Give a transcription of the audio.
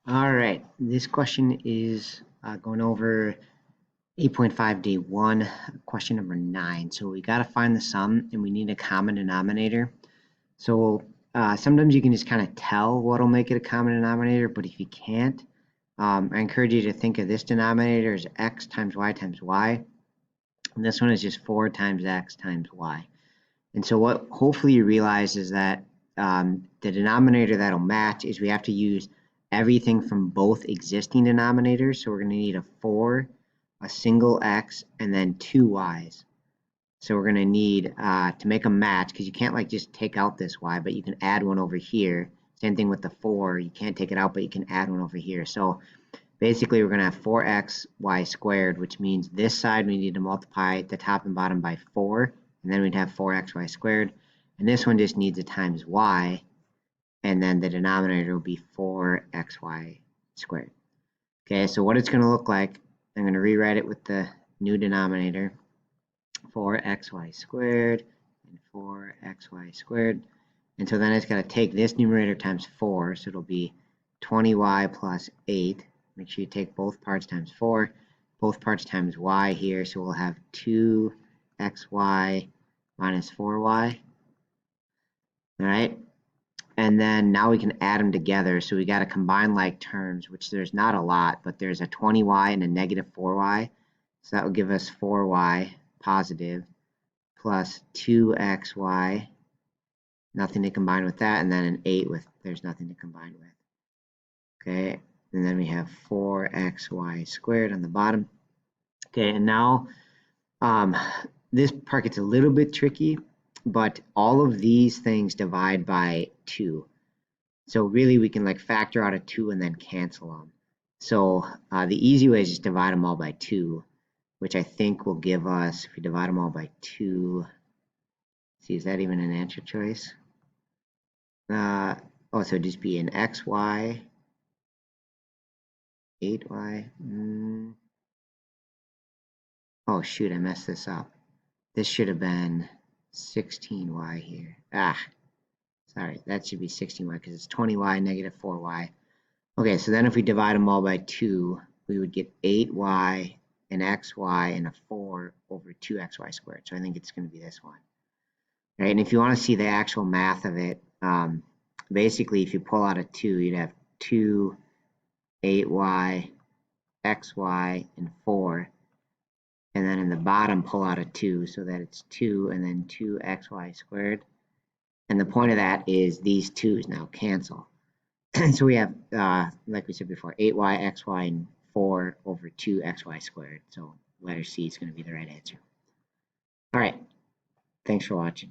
All right, this question is going over 8.5 day 1, question number 9. So we got to find the sum and we need a common denominator. So sometimes you can just kind of tell what'll make it a common denominator, but if you can't, I encourage you to think of this denominator as x times y times y. And this one is just 4 times x times y. And so what hopefully you realize is that the denominator that'll match is we have to use everything from both existing denominators. So we're going to need a 4, a single x, and then 2 y's. So we're going to need to make a match, because you can't like just take out this y, but you can add one over here. Same thing with the 4. You can't take it out, but you can add one over here. So basically we're going to have 4xy squared, which means this side we need to multiply the top and bottom by 4, and then we'd have 4xy squared. And this one just needs a times y, and then the denominator will be 4xy squared. Okay, so what it's going to look like, I'm going to rewrite it with the new denominator, 4xy squared and 4xy squared. And so then it's got to take this numerator times 4, so it'll be 20y plus 8. Make sure you take both parts times 4, both parts times y here, so we'll have 2xy minus 4y. All right, and then now we can add them together. So we got to combine like terms, which there's not a lot, but there's a 20y and a negative 4y. So that will give us 4y positive plus 2xy, nothing to combine with that, and then an 8 with there's nothing to combine with. Okay, and then we have 4xy squared on the bottom. Okay, and now this part gets a little bit tricky, but all of these things divide by 2. So really we can like factor out a 2 and then cancel them. So the easy way is just divide them all by 2, which I think will give us, if we divide them all by 2, see, is that even an answer choice? Oh, so it'd just be an xy, 8y. Oh shoot, I messed this up. This should have been 16y here. Sorry, that should be 16y because it's 20y negative 4y. Okay, so then if we divide them all by 2, we would get 8y, an xy, and a 4 over 2xy squared. So I think it's going to be this one. Right, and if you want to see the actual math of it, basically if you pull out a 2, you'd have 2, 8y, xy, and 4. And then in the bottom, pull out a 2 so that it's 2 and then 2xy squared. And the point of that is these 2's now cancel. So we have, like we said before, 8y, xy, and 4 over 2xy squared. So letter C is going to be the right answer. All right. Thanks for watching.